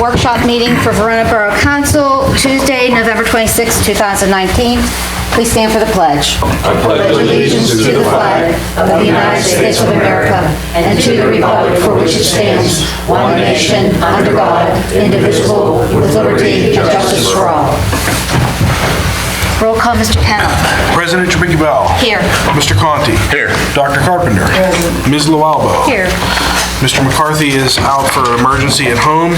workshop meeting for Verona Borough Council, Tuesday, November 26, 2019. Please stand for the pledge. I pledge allegiance to the flag of the United States of America and to the republic for which it stands, one nation, under God, indivisible, with liberty and justice for all. Roll call, Mr. Pennell. President Trabicki Bell. Here. Mr. Conti. Here. Dr. Carpenter. Ms. Lualbo. Here. Mr. McCarthy is out for emergency at home.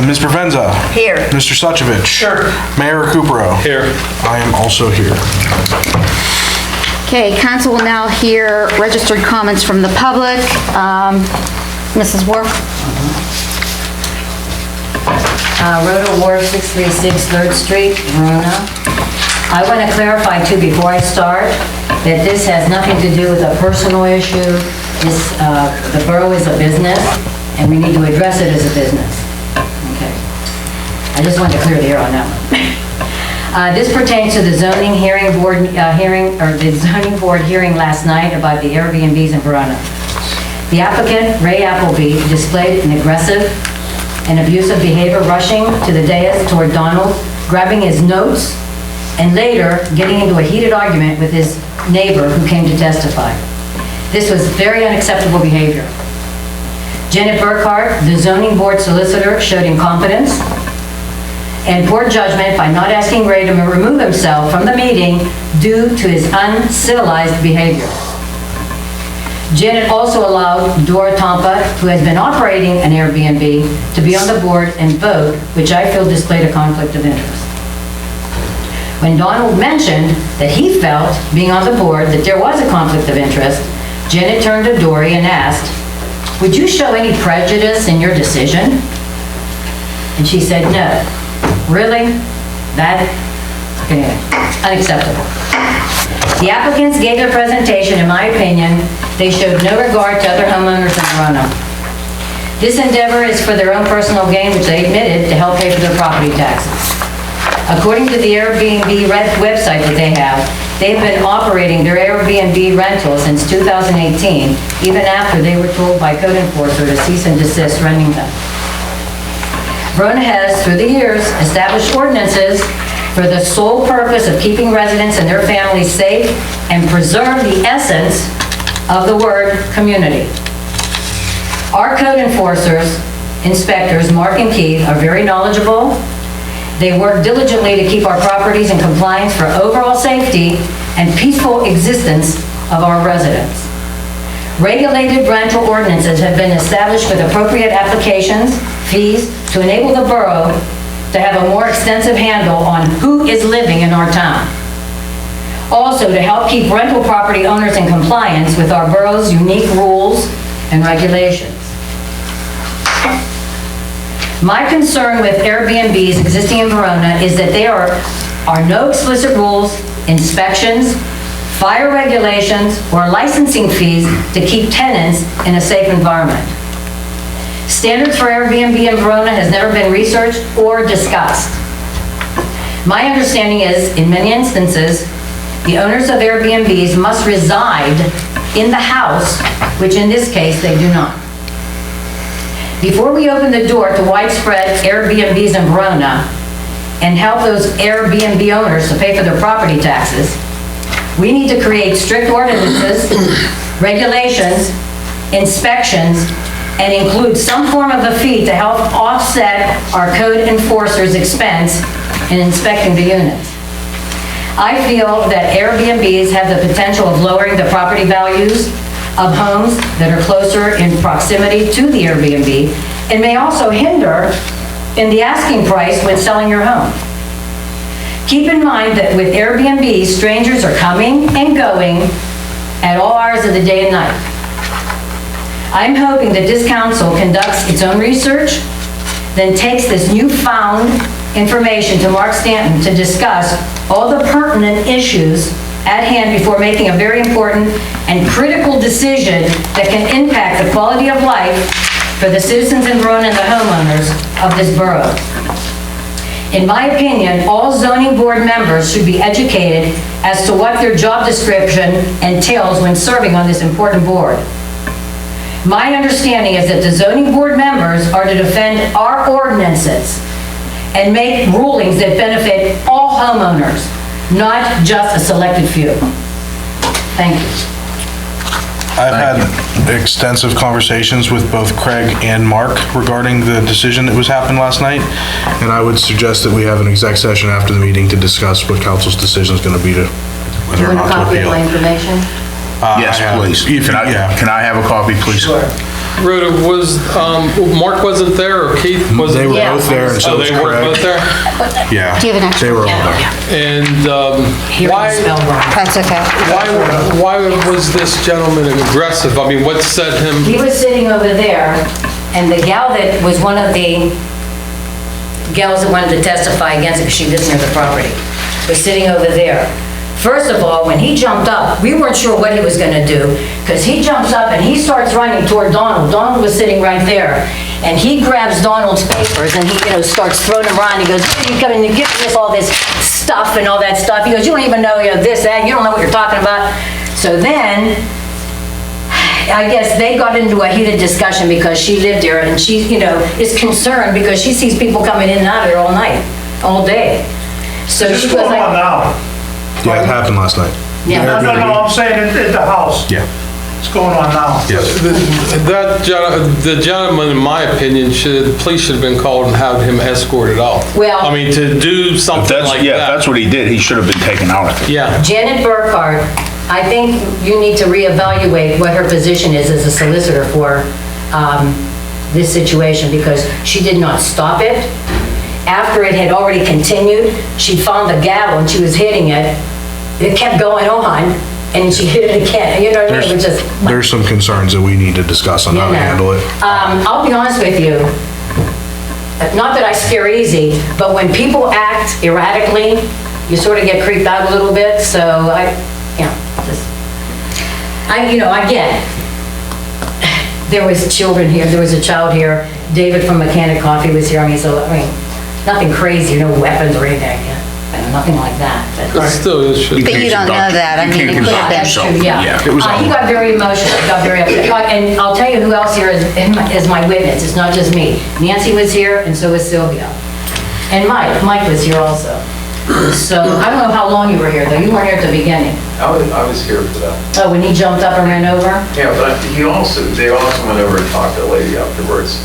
Ms. Provenza. Here. Mr. Suchovich. Sure. Mayor Recupero. Here. I am also here. Okay, council will now hear registered comments from the public. Mrs. Worf. Rhoda Ward, 636 3rd Street, Verona. I want to clarify too before I start that this has nothing to do with a personal issue. The borough is a business and we need to address it as a business. Okay. I just wanted to clear the air on that one. This pertains to the zoning board hearing last night about the Airbnbs in Verona. The applicant, Ray Appleby, displayed an aggressive and abusive behavior, rushing to the dais toward Donald, grabbing his notes, and later getting into a heated argument with his neighbor who came to testify. This was very unacceptable behavior. Janet Burkhart, the zoning board solicitor, showed incompetence and poor judgment by not asking Ray to remove himself from the meeting due to his uncivilized behavior. Janet also allowed Dora Tompa, who has been operating an Airbnb, to be on the board and vote, which I feel displayed a conflict of interest. When Donald mentioned that he felt, being on the board, that there was a conflict of interest, Janet turned to Dory and asked, "Would you show any prejudice in your decision?" And she said, "No." Really? That? Okay, unacceptable. The applicants gave their presentation. In my opinion, they showed no regard to other homeowners in Verona. This endeavor is for their own personal gain, which they admitted, to help pay for their property taxes. According to the Airbnb website that they have, they've been operating their Airbnb rental since 2018, even after they were told by code enforcer to cease and desist renting them. Verona has, through the years, established ordinances for the sole purpose of keeping residents and their families safe and preserve the essence of the word community. Our code enforcers, inspectors, Mark and Keith, are very knowledgeable. They work diligently to keep our properties in compliance for overall safety and peaceful existence of our residents. Regulated rental ordinances have been established with appropriate applications, fees, to enable the borough to have a more extensive handle on who is living in our town. Also, to help keep rental property owners in compliance with our borough's unique rules and regulations. My concern with Airbnbs existing in Verona is that there are no explicit rules, inspections, fire regulations, or licensing fees to keep tenants in a safe environment. Standards for Airbnb in Verona has never been researched or discussed. My understanding is, in many instances, the owners of Airbnbs must reside in the house, which in this case they do not. Before we open the door to widespread Airbnbs in Verona and help those Airbnb owners to pay for their property taxes, we need to create strict ordinances, regulations, inspections, and include some form of a fee to help offset our code enforcers' expense in inspecting the units. I feel that Airbnbs have the potential of lowering the property values of homes that are closer in proximity to the Airbnb and may also hinder in the asking price when selling your home. Keep in mind that with Airbnb, strangers are coming and going at all hours of the day and night. I'm hoping that this council conducts its own research, then takes this newfound information to Mark Stanton to discuss all the pertinent issues at hand before making a very important and critical decision that can impact the quality of life for the citizens in Verona and the homeowners of this borough. In my opinion, all zoning board members should be educated as to what their job description entails when serving on this important board. My understanding is that the zoning board members are our ordinances and make rulings that benefit all homeowners, not just a selected few. Thank you. I've had extensive conversations with both Craig and Mark regarding the decision that was happened last night, and I would suggest that we have an exec session after the meeting to discuss what council's decision is going to be to whether You or want a not to copy of appeal. my information? Yes, please. Can I have a copy, please? Sure. Rhoda, Mark wasn't there, or Keith wasn't? They were Yeah. both there, and so Oh, was they were both Craig. there? Yeah, Do you have an extra? they were all there. And Here it's spelled wrong. That's okay. why was this gentleman aggressive? I mean, what set him? He was sitting over there, and the gal that was one of the gals that wanted to testify against it, because she lives near the property, was sitting over there. First of all, when he jumped up, we weren't sure what he was gonna do, because he jumps up and he starts running toward Donald. Donald was sitting right there, and he grabs Donald's papers and he, starts throwing them around. He goes, "You come in and give us all this stuff and all that stuff." He goes, "You don't even know, this, that, you don't know what you're talking about." So then, I guess they got into a heated discussion because she lived there, and she, is concerned because she sees people coming in and out of there all night, all day. So What's she was going on like, now? Yeah, it happened last night. Yeah. No, I'm saying at the house. Yeah, What's going on now? yes. The gentleman, in my opinion, police should have been called and had him escorted out. Well- I mean, to do something like that. That's what he did. He should have been taken out, I think. Yeah. Janet Burkhardt, I think you need to reevaluate what her position is as a solicitor for this situation, because she did not stop it. After it had already continued, she found the gavel and she was hitting it. It kept going on, and she hit it again. You know what I mean? It was just, There's some concerns that we need to discuss on how to handle it. I'll be honest with you, not that I scare easy, but when people act erratically, you sort of get creeped out a little bit, so I get it. There was children here, there was a child here, David from Mechanic Coffee was here, nothing crazy, no weapons or anything, nothing like that. But still, it should. But you don't know that. I mean, it could have been. That's true, yeah. It was He got very emotional, he got very upset. And I'll tell you who else here is my witness, it's not just me. Nancy was here, and so was Sylvia. And Mike was here also. So, I don't know how long you were here, though, you weren't here at the beginning. I was here for that. Oh, when he jumped up and ran over? Yeah, but they also went over and talked to the lady afterwards.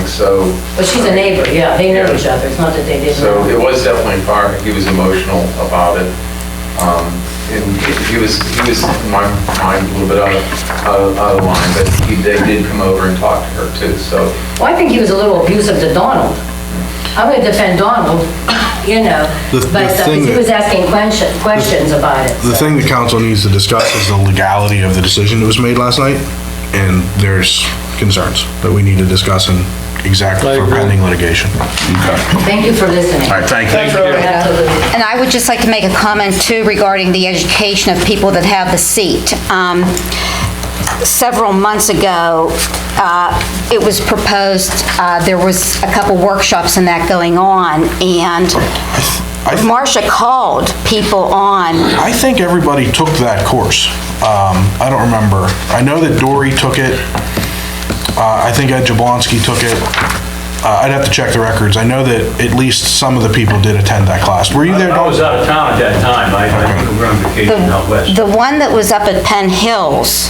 So. But she's a neighbor, yeah, they know each other, it's not that they didn't So know. it was definitely fire. He was emotional about it. And he was, in my mind, a little bit out of line, but they did come over and talk to her too, so. Well, I think he was a little abusive to Donald. I'm gonna defend Donald, but thing he that- was asking questions about it. The so. thing the council needs to discuss is the legality of the decision that was made last night, and there's concerns that we need to discuss and exactly for pending litigation. Thank you for listening. All right, thank you. Absolutely. And I would just like to make a comment too regarding the education of people that have the seat. Several months ago, it was proposed, there was a couple workshops and that going on, and Marcia called people on. I think everybody took that course. I don't remember. I know that Dory took it. I think Ed Jablonski took it. I'd have to check the records. I know that at least some of the people did attend that class. Were you there, I was Dawn? out of town at that time. I were on vacation out west. The one that was up at Penn Hills,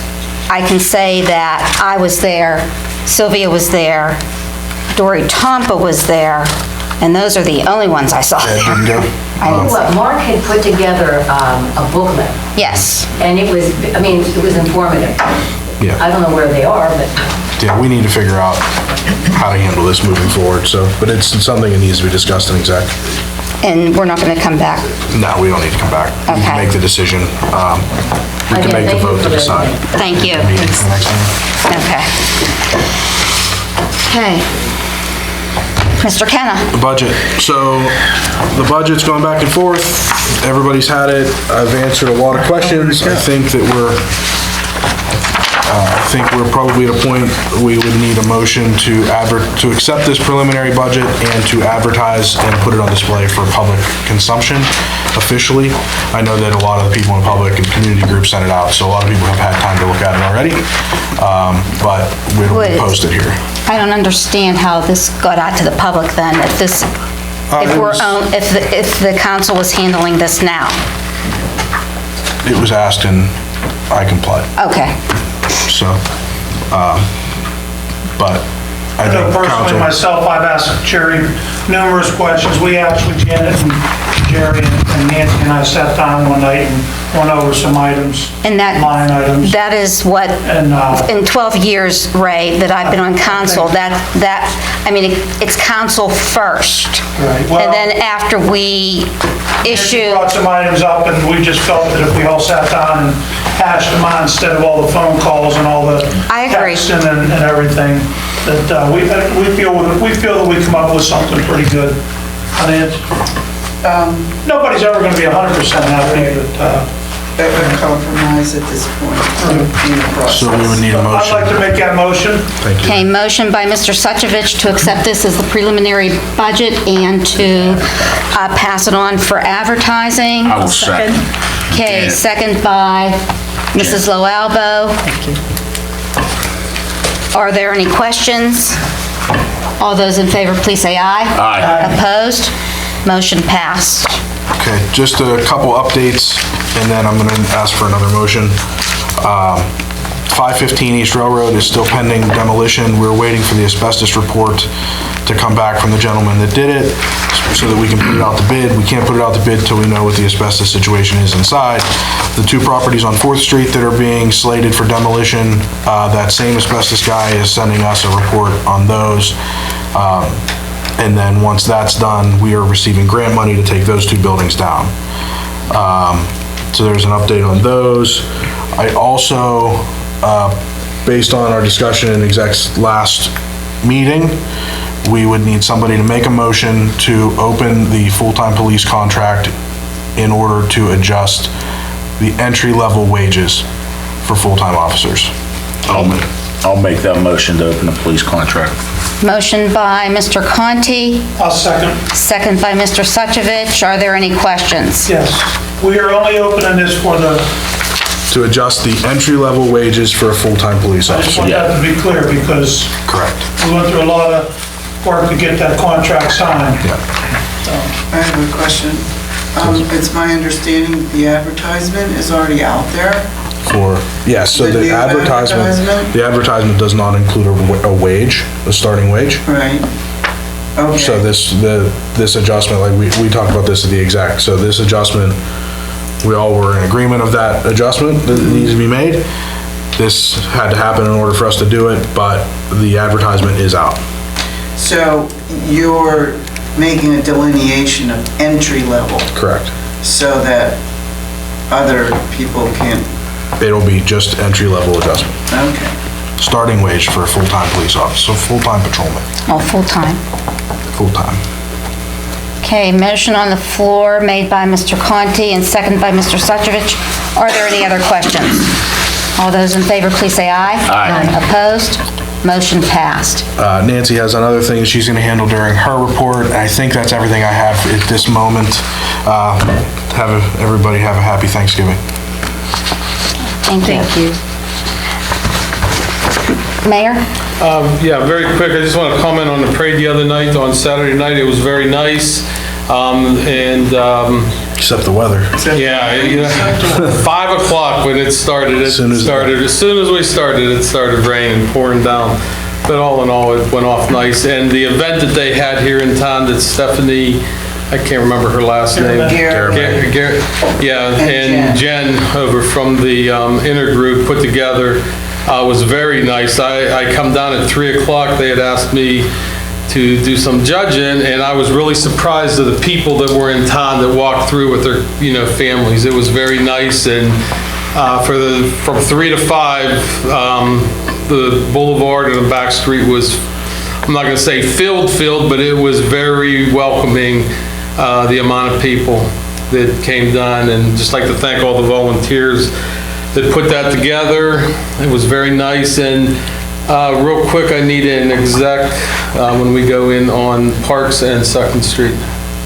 I can say that I was there, Sylvia was there, Dory Tompa was there, and those are the only ones I saw. Ed didn't go? I didn't see- Well, Mark had put together a booklet, Yes. and it was informative. Yeah. I don't know where they are, but Yeah, we need to figure out how to handle this moving forward, so, but it's something that needs to be discussed in exec. And we're not going to come back. No, we don't need to come back. We can Okay. make the decision. We can Again, make the thank you vote for to decide. Thank you. Meeting for the next meeting. Okay. Okay. Mr. Kenna? The budget. So the budget's going back and forth. Everybody's had it. I've answered a lot of questions. I think that we're probably at a point we would need a motion to accept this preliminary budget and to advertise and put it on display for public consumption officially. I know that a lot of the people in public and community groups sent it out, so a lot of people have had time to look at it already. But we don't Would- post it here. I don't understand how this got out to the public then, if this, if the council was handling this now. It was asked and I complied, Okay. so, but I I know think personally, council, myself, I've asked Jerry numerous questions. We actually, Janet and Jerry and Nancy and I sat down one night and went over some items, And line items. that is what, And, in 12 years, Ray, that I've been on council, I mean, it's council first. Right, well- And then after we Nancy issue, brought some items up, and we just felt that if we all sat down and hashed them out instead of all the phone calls and all the I agree. texting and everything, that we feel that we come up with something pretty good. I mean, nobody's ever going to be 100% happy, but That would compromise at this point in the process. so we would need a I'd like to motion. make that motion. Thank you. okay, motion by Mr. Suchovich to accept this as the preliminary budget and to pass it on for advertising. I will second. Okay, Jan. second by Mrs. Loalbo. Thank you. Are there any questions? All those in favor, please say aye. Aye. Opposed? Motion passed. Okay, just a couple updates, and then I'm gonna ask for another motion. 515 East Railroad is still pending demolition. We're waiting for the asbestos report to come back from the gentleman that did it, so that we can put it out to bid. We can't put it out to bid till we know what the asbestos situation is inside. The two properties on 4th Street that are being slated for demolition, that same asbestos guy is sending us a report on those. And then once that's done, we are receiving grant money to take those two buildings down. So there's an update on those. I also, based on our discussion in exec's last meeting, we would need somebody to make a motion to open the full-time police contract in order to adjust the entry-level wages for full-time officers. I'll make that motion to open the police contract. Motion by Mr. Conti, I'll second. second by Mr. Suchovich. Are there any questions? Yes. We are only opening this for the, To adjust the entry-level wages for a full-time police I just officer. want that to be clear, because Correct. we went through a lot of work to get that contract signed. Yeah. I have a question. It's my understanding the advertisement is already out there. Yes, so The the new advertisement, the advertisement does not include a wage, a starting wage. Right. Okay. So this adjustment, like we talked about this at the exec, so this adjustment, we all were in agreement of that adjustment that needs to be made. This had to happen in order for us to do it, but the advertisement is out. So you're making a delineation of entry level Correct. so that other people can, It'll be just entry-level adjustment. okay. Starting wage for a full-time police officer, so full-time patrolman, Oh, full-time. full-time. Okay, motion on the floor made by Mr. Conti and seconded by Mr. Suchovich. Are there any other questions? All those in favor, please say aye. Aye. Opposed? Motion passed. Nancy has another thing she's gonna handle during her report. I think that's everything I have at this moment. Everybody have a happy Thanksgiving. Thank you. Mayor? Yeah, very quick, I just want to comment on the parade the other night, on Saturday night. It was very nice. Except the weather. Yeah, 5 o'clock when it started, As soon as we started, it started raining, pouring down. But all in all, it went off nice. And the event that they had here in town, that Stephanie, I can't remember her last name. Yeah, and Jen over from the intergroup put together, was very nice. I come down at 3 o'clock, they had asked me to do some judging, and I was really surprised at the people that were in town that walked through with their, families. It was very nice, and from 3 to 5, the boulevard and the back street was, I'm not gonna say filled, but it was very welcoming, the amount of people that came down, and just like to thank all the volunteers that put that together. It was very nice, and real quick, I need an exec when we go in on Parks and 2nd Street,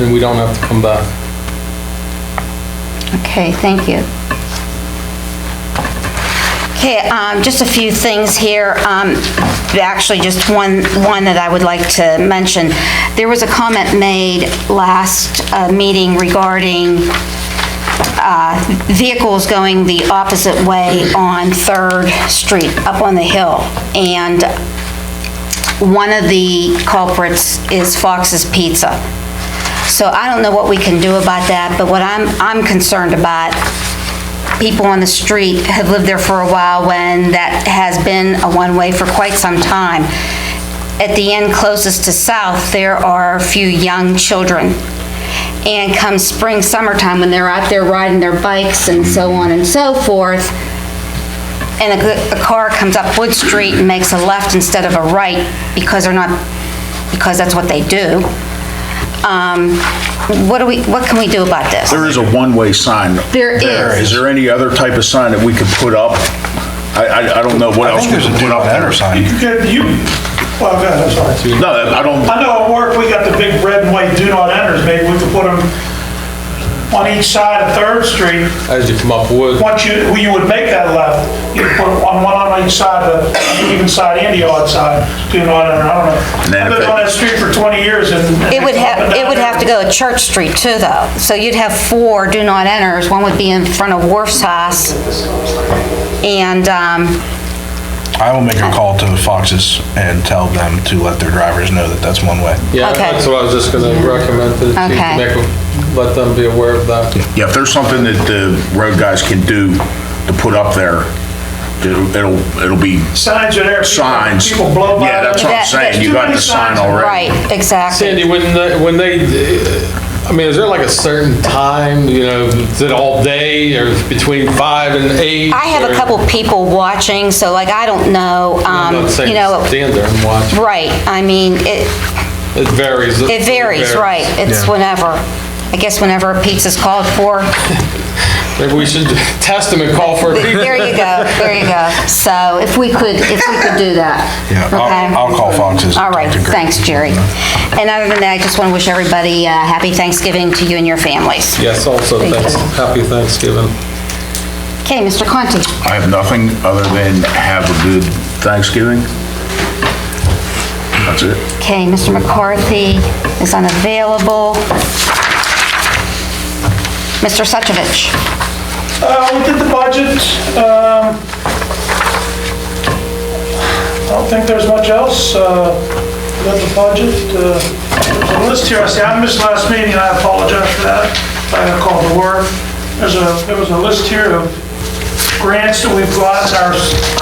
and we don't have to come back. Okay, thank you. Okay, just a few things here. Actually, just one that I would like to mention. There was a comment made last meeting regarding vehicles going the opposite way on 3rd Street up on the hill. And one of the culprits is Fox's Pizza. So I don't know what we can do about that, but what I'm concerned about, people on the street have lived there for a while when that has been a one-way for quite some time. At the end closest to South, there are a few young children. And come spring, summertime, when they're out there riding their bikes and so on and so forth, and a car comes up Wood Street and makes a left instead of a right because that's what they do. What can we do about this? There is a one-way sign. There is. Is there any other type of sign that we could put up? I don't know what I else think we there's a could do put up not enter there. sign. Well, go ahead, I'm sorry. No, I don't, I know at work, we got the big red and white do not enters, maybe we could put them on each side of 3rd Street. As you come up Wood. Once you would make that left, you could put one on each side, on the even side and the odd side, do not enter, I don't know. then I've if been on that street for 20 years and. It would have to go to Church Street too, though. So you'd have 4 do not enters. One would be in front of Worf's house. And, I will make a call to Fox's and tell them to let their drivers know that that's one way. Yeah, Okay. that's what I was just gonna recommend, to Okay. let them be aware of that. yeah, if there's something that the road guys can do to put up there, it'll be Signs are there. signs. People blow by. Yeah, that's what I'm That- saying, you got the sign already. right, exactly. Sandy, when they, I mean, is there like a certain time, is it all day or between 5 and 8? I have a or- couple people watching, so like, I don't know, I'm not saying stand there and watch. right, I mean, it It varies. right, it's Yeah. whenever. I guess whenever a pizza's called for. Maybe we should test them and call for a pizza. There you go. So if we could do that. Yeah, Okay? I'll call Fox's. All right, to Greg. thanks, Jerry. And other than that, I just want to wish everybody happy Thanksgiving to you and your families. Yes, also, Thank thanks. you. Happy Thanksgiving. Okay, Mr. Conti. I have nothing other than have a good Thanksgiving. That's it. Okay, Mr. McCarthy is unavailable. Mr. Suchovich. We did the budget. I don't think there's much else. We got the budget. There's a list here. I see, I missed last meeting, I apologize for that. I got called to work. There was a list here of grants that we've got.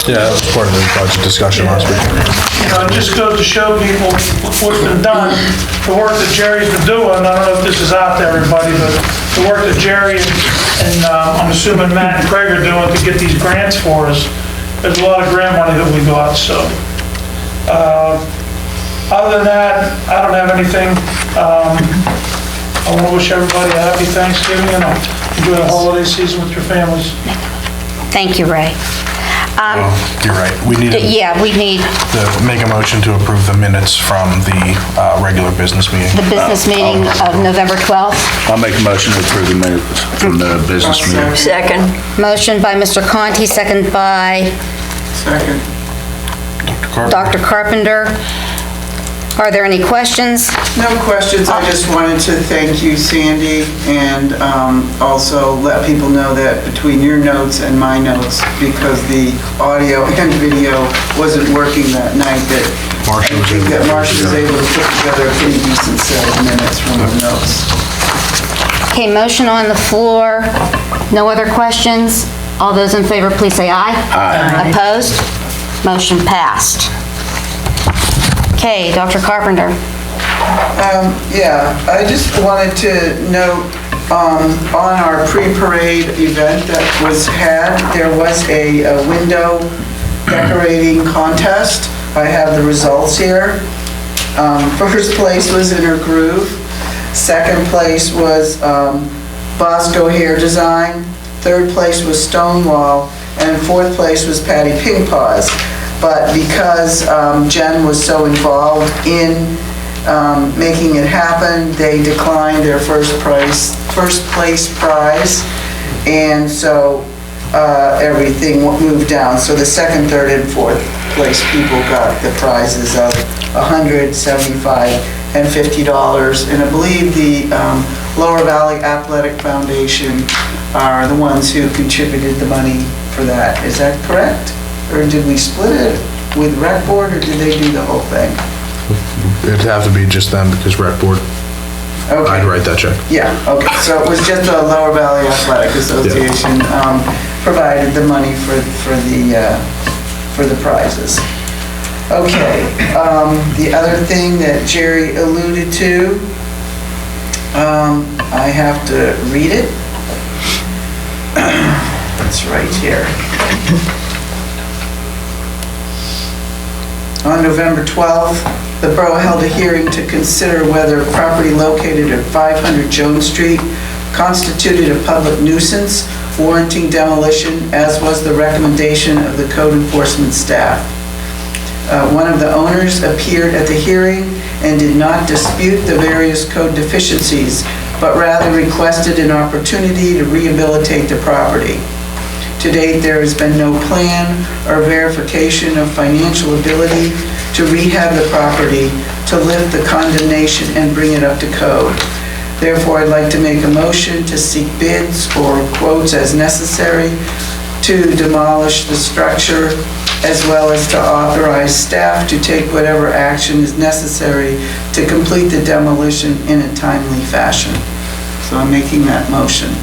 Yeah, that was part of the budget discussion last week. It just goes to show people what's been done, the work that Jerry's been doing. I don't know if this is out to everybody, but the work that Jerry and I'm assuming Matt and Craig are doing to get these grants for us. There's a lot of grant money that we got, so. Other than that, I don't have anything. I want to wish everybody a happy Thanksgiving and enjoy the holiday season with your families. Thank you, Ray. You're right. We need We need to make a motion to approve the minutes from the regular business meeting. the business meeting of November 12th. I'll make a motion to approve the minutes from the business meeting. Second. Motion by Mr. Conti, second by Dr. Carpenter. Are there any questions? No questions, I just wanted to thank you, Sandy, and also let people know that between your notes and my notes, because the audio and video wasn't working that night, that Marcia was able to that put Marcia was together. able to put together a pretty decent set of minutes from the notes. Okay, motion on the floor. No other questions? All those in favor, please say aye. Aye. Opposed? Motion passed. Okay, Dr. Carpenter. Yeah, I just wanted to note, on our pre-parade event that was had, there was a window decorating contest. I have the results here. First place was Inner Groove. Second place was Bosco Hair Design. Third place was Stonewall. And fourth place was Patty Pingpaws. But because Jen was so involved in making it happen, they declined their first place prize. And so everything moved down. So the second, third, and fourth place people got the prizes of $100, $75, and $50. And I believe the Lower Valley Athletic Foundation are the ones who contributed the money for that. Is that correct? Or did we split it with Rec Board, or did they do the whole thing? It'd have to be just them because rec board, Okay. I'd write that check. Yeah, okay, so it was just the Lower Valley Athletic Association provided the money for the prizes. Okay, the other thing that Jerry alluded to, I have to read it. It's right here. On November 12th, the borough held a hearing to consider whether property located at 500 Jones Street constituted a public nuisance warranting demolition, as was the recommendation of the code enforcement staff. One of the owners appeared at the hearing and did not dispute the various code deficiencies, but rather requested an opportunity to rehabilitate the property. To date, there has been no plan or verification of financial ability to rehab the property, to lift the condemnation and bring it up to code. Therefore, I'd like to make a motion to seek bids or quotes as necessary to demolish the structure, as well as to authorize staff to take whatever action is necessary to complete the demolition in a timely fashion. So I'm making that motion.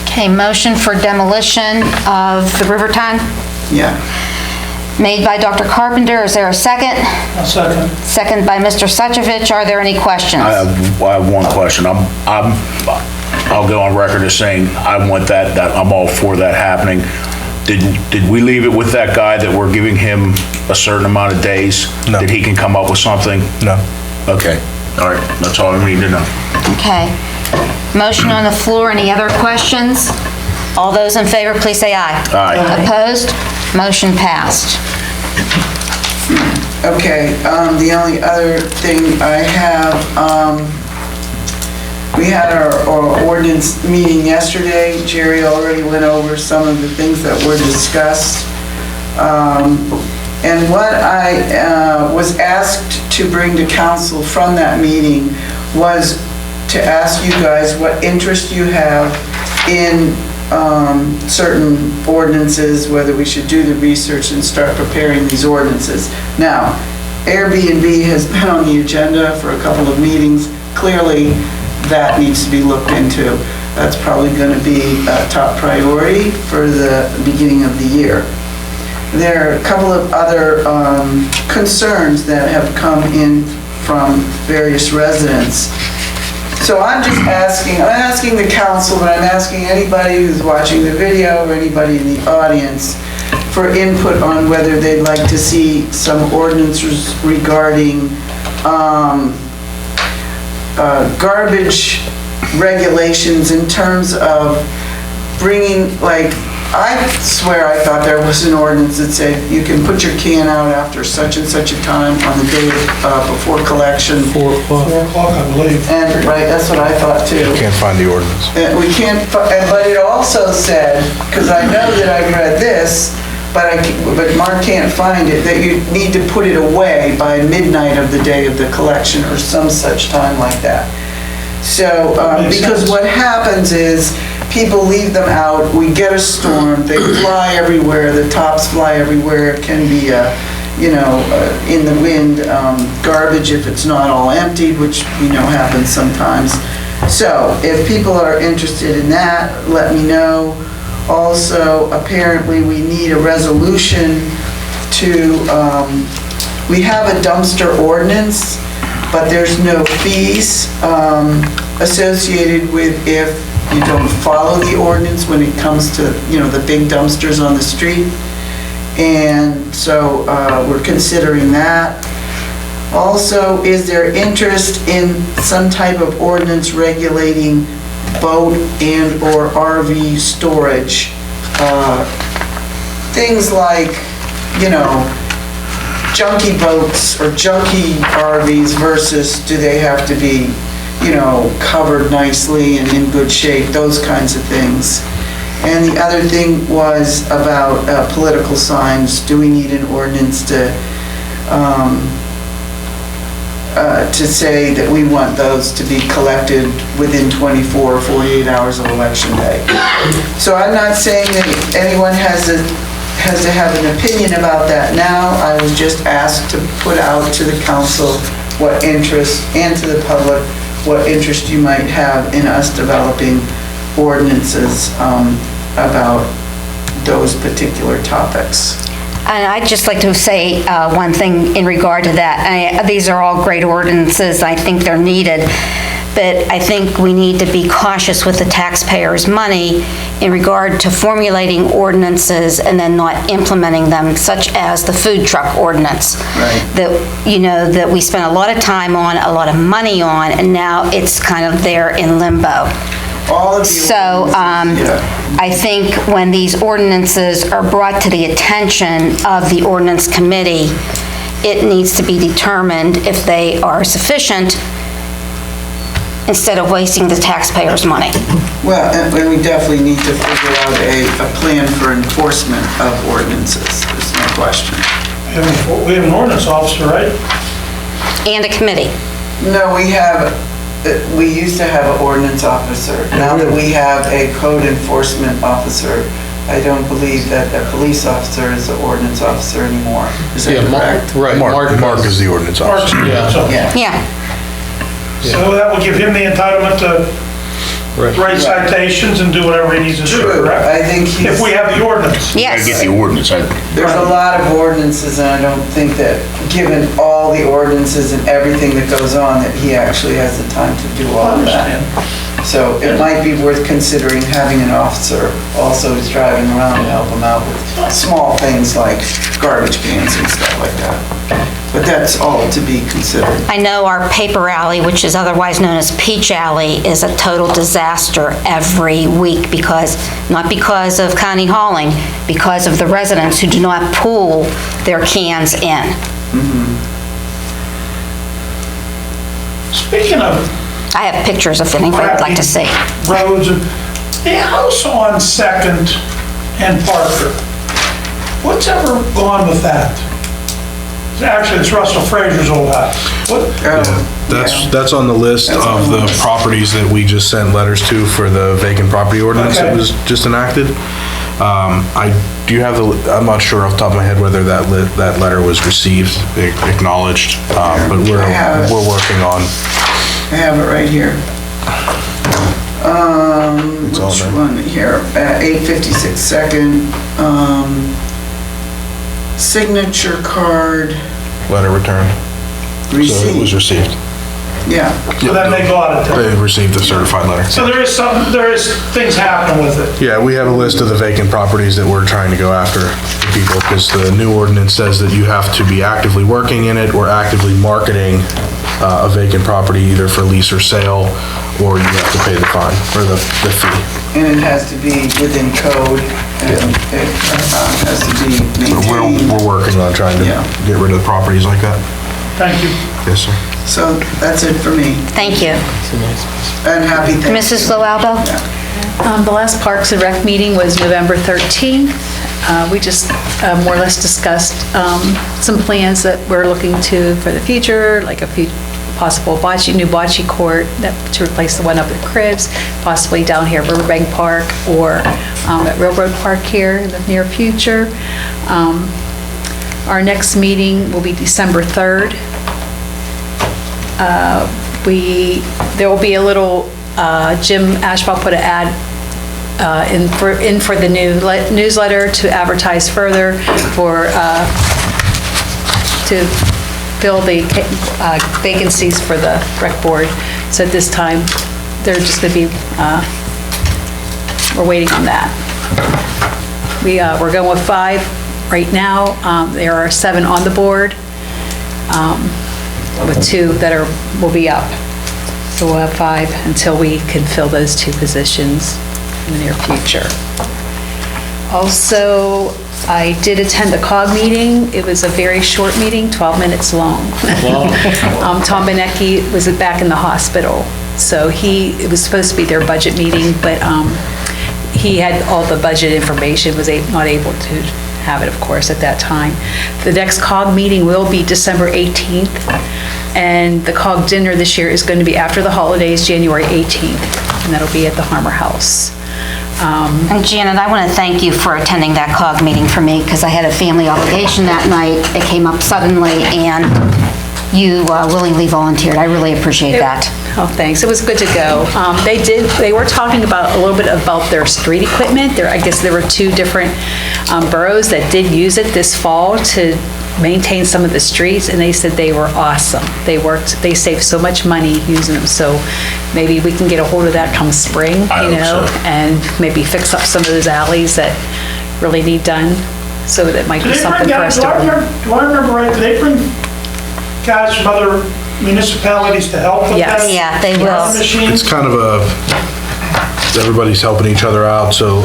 Okay, motion for demolition of the Riverton, Yeah. made by Dr. Carpenter. Is there a second? A second. Second by Mr. Suchovich. Are there any questions? I have one question. I'll go on record as saying I want that I'm all for that happening. Did we leave it with that guy that we're giving him a certain amount of days? No. That he can come up with something? No. Okay, all right, that's all I need to know. Okay. Motion on the floor. Any other questions? All those in favor, please say aye. Aye. Opposed? Motion passed. Okay, the only other thing I have, we had our ordinance meeting yesterday. Jerry already went over some of the things that were discussed. And what I was asked to bring to council from that meeting was to ask you guys what interest you have in certain ordinances, whether we should do the research and start preparing these ordinances. Now, Airbnb has been on the agenda for a couple of meetings. Clearly, that needs to be looked into. That's probably going to be a top priority for the beginning of the year. There are a couple of other concerns that have come in from various residents. So I'm asking the council, but I'm asking anybody who's watching the video or anybody in the audience for input on whether they'd like to see some ordinances regarding garbage regulations in terms of bringing, like, I swear I thought there was an ordinance that said you can put your can out after such and such a time on the day before collection. 4 o'clock, I believe. And, right, that's what I thought too. Can't find the ordinance. We can't, but it also said, because I know that I read this, but Mark can't find it, that you need to put it away by midnight of the day of the collection or some such time like that. So, because what happens is, people leave them out, we get a storm, they fly everywhere, the tops fly everywhere, it can be, in the wind, garbage if it's not all emptied, which we know happens sometimes. So, if people are interested in that, let me know. Also, apparently, we need a resolution to, we have a dumpster ordinance, but there's no fees associated with if you don't follow the ordinance when it comes to, the big dumpsters on the street. And so we're considering that. Also, is there interest in some type of ordinance regulating boat and or RV storage? Things like, junky boats or junky RVs versus do they have to be, covered nicely and in good shape, those kinds of things. And the other thing was about political signs. Do we need an ordinance to say that we want those to be collected within 24 or 48 hours of election day? So I'm not saying that anyone has to have an opinion about that now. I was just asked to put out to the council what interest, and to the public, what interest you might have in us developing ordinances about those particular topics. And I'd just like to say one thing in regard to that. These are all great ordinances. I think they're needed. But I think we need to be cautious with the taxpayers' money in regard to formulating ordinances and then not implementing them, such as the food truck ordinance. Right. That we spent a lot of time on, a lot of money on, and now it's kind of there in limbo. All of the So ordinances, yeah. I think when these ordinances are brought to the attention of the ordinance committee, it needs to be determined if they are sufficient instead of wasting the taxpayers' money. Well, and we definitely need to figure out a plan for enforcement of ordinances, there's no question. We have an ordinance officer, right? And a committee. No, we used to have an ordinance officer. Now that we have a code enforcement officer, I don't believe that a police officer is an ordinance officer anymore. Is that correct? Right, Mark is the ordinance officer. Yeah. Yeah. So that would give him the entitlement to write citations and do whatever he needs to do, True, correct? I think If we have the ordinance. I Yes. get the ordinance. there's a lot of ordinances, and I don't think that, given all the ordinances and everything that goes on, that he actually has the time to do all of that. So it might be worth considering having an officer also who's driving around to help him out with small things like garbage cans and stuff like that. But that's all to be considered. I know our paper alley, which is otherwise known as Peach Alley, is a total disaster every week not because of county hauling, because of the residents who do not pool their cans in. Speaking of I have pictures if anybody would like to see. roads, and the house on Second and Parker, what's ever gone with that? Actually, it's Russell Fraser's old house. That's on the list of the properties that we just sent letters to for the vacant property ordinance that Okay. was just enacted. I'm not sure off the top of my head whether that letter was received, acknowledged, but we're working on. I have it right here. It's all Which there. one here? 856 Second. Signature card, Letter returned. So it was receipt. received. Yeah. So then they got it. They received a certified letter. So there is things happening with it. Yeah, we have a list of the vacant properties that we're trying to go after for people, because the new ordinance says that you have to be actively working in it or actively marketing a vacant property either for lease or sale, or you have to pay the fine, or the fee. And it has to be within code, and it has to be So maintained. we're working on trying to Yeah. get rid of the properties like that. Thank you. Yes, sir. So that's it for me. Thank you. And happy Thanksgiving. Mrs. Loalbo? The last Parks and Rec meeting was November 13th. We just more or less discussed some plans that we're looking to for the future, like a possible new bocce court to replace the one up at Cribs, possibly down here at Riverbank Park or at Railroad Park here in the near future. Our next meeting will be December 3rd. There will be a little, Jim Ashbaugh put an ad in for the new newsletter to advertise further to fill the vacancies for the rec board. So at this time, they're just going to be, we're waiting on that. We're going with 5 right now. There are 7 on the board, with 2 that will be up. So we'll have 5 until we can fill those 2 positions in the near future. Also, I did attend the COG meeting. It was a very short meeting, 12 minutes long. Tom Benecki was back in the hospital, so it was supposed to be their budget meeting, but he had all the budget information, was not able to have it, of course, at that time. The next COG meeting will be December 18th, and the COG dinner this year is going to be after the holidays, January 18th, and that'll be at the Harmer House. And Janet, I want to thank you for attending that COG meeting for me, because I had a family obligation that night. It came up suddenly, and you willingly volunteered. I really appreciate that. Oh, thanks. It was good to go. They were talking about a little bit about their street equipment. I guess there were two different boroughs that did use it this fall to maintain some of the streets, and they said they were awesome. They saved so much money using them, so maybe we can get a hold of that come spring, I hope so. and maybe fix up some of those alleys that really need done, so that might be something for us to. Do I remember right, do they bring guys from other municipalities to help with Yes. that? Yeah, they will. Machine? It's kind of everybody's helping each other out, so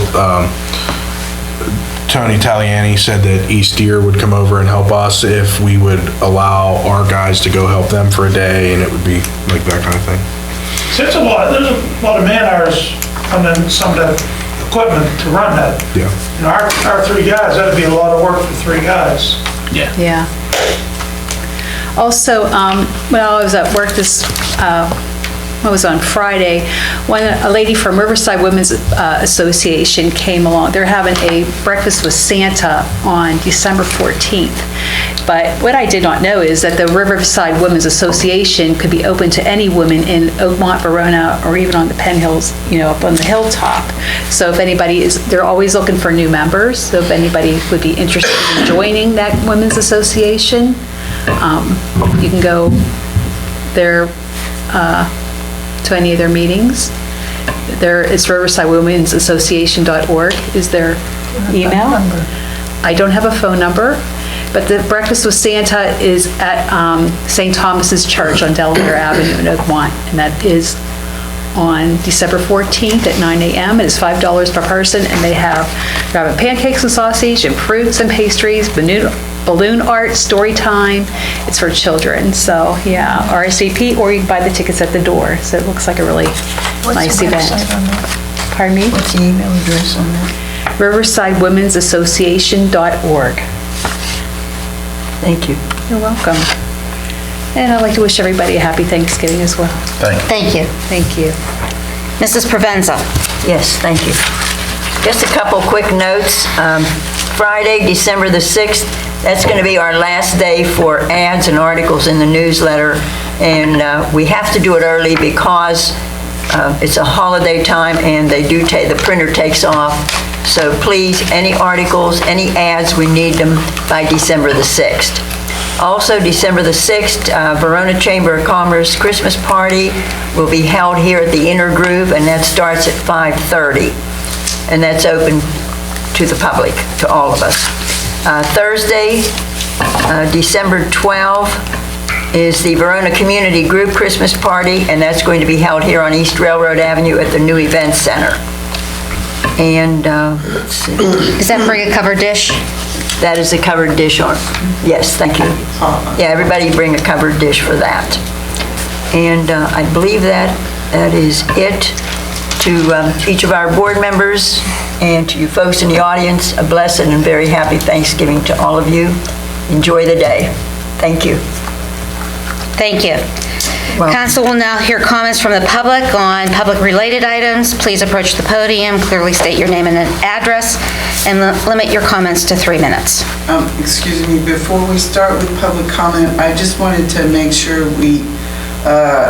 Tony Taliani said that East Deer would come over and help us if we would allow our guys to go help them for a day, and it would be like that kind of thing. So there's a lot of man hours on some of that equipment to run that. Yeah. You know, our three guys, that'd be a lot of work for three guys. Yeah. Also, when I was at work I was on Friday, a lady from Riverside Women's Association came along. They're having a breakfast with Santa on December 14th. But what I did not know is that the Riverside Women's Association could be open to any woman in Oakmont, Verona, or even on the Penn Hills, up on the hilltop. So if anybody they're always looking for new members. So if anybody would be interested in joining that women's association, you can go there to any of their meetings. It's riversidewomensassociation.org is their email. I don't have a phone number, but the Breakfast with Santa is at St. Thomas's Church on Delaware Avenue in Oakmont, and that is on December 14th at 9 a.m. It is $5 per person, and they're having pancakes and sausage and fruits and pastries, balloon art, story time. It's for children. So yeah, RSVP, or you can buy the tickets at the door. So it looks like a really nice event. Pardon me? What's the email address on that? riversidewomensassociation.org. Thank you. You're welcome. And I'd like to wish everybody a happy Thanksgiving as well. Thank you. Thank you. Mrs. Provenza. Yes, thank you. Just a couple quick notes. Friday, December the 6th, that's going to be our last day for ads and articles in the newsletter. And we have to do it early because it's a holiday time and the printer takes off. So please, any articles, any ads, we need them by December the 6th. Also, December the 6th, Verona Chamber of Commerce Christmas Party will be held here at the Inner Groove, and that starts at 5:30. And that's open to the public, to all of us. Thursday, December 12th, is the Verona Community Group Christmas Party, and that's going to be held here on East Railroad Avenue at the new Event Center. And let's see. Does that bring a covered dish? That is a covered dish on, yes, thank you. Yeah, everybody bring a covered dish for that. And I believe that is it. To each of our board members and to you folks in the audience, a blessed and very happy Thanksgiving to all of you. Enjoy the day. Thank you. Thank you. Council will now hear comments from the public on public-related items. Please approach the podium, clearly state your name and address, and limit your comments to 3 minutes. Excuse me, before we start with public comment, I just wanted to make sure we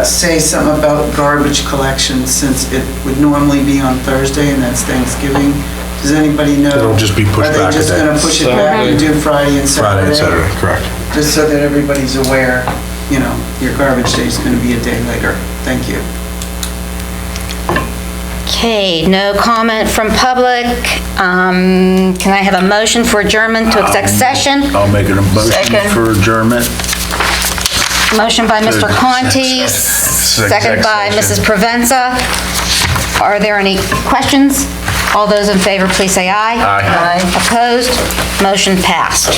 say something about garbage collection, since it would normally be on Thursday and that's Thanksgiving. Does anybody know? It'll just be pushed back a day. Are they just going to push it back and do Friday and Saturday? Friday and Saturday, correct. Just so that everybody's aware, your garbage day is going to be a day later. Thank you. Okay, no comment from public. Can I have a motion for adjournment to exec session? I'll make a motion Second. for adjournment. Motion by Mr. Conti, second by Mrs. Provenza. Are there any questions? All those in favor, please say aye. Aye. Opposed? Motion passed.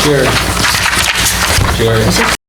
Jerry.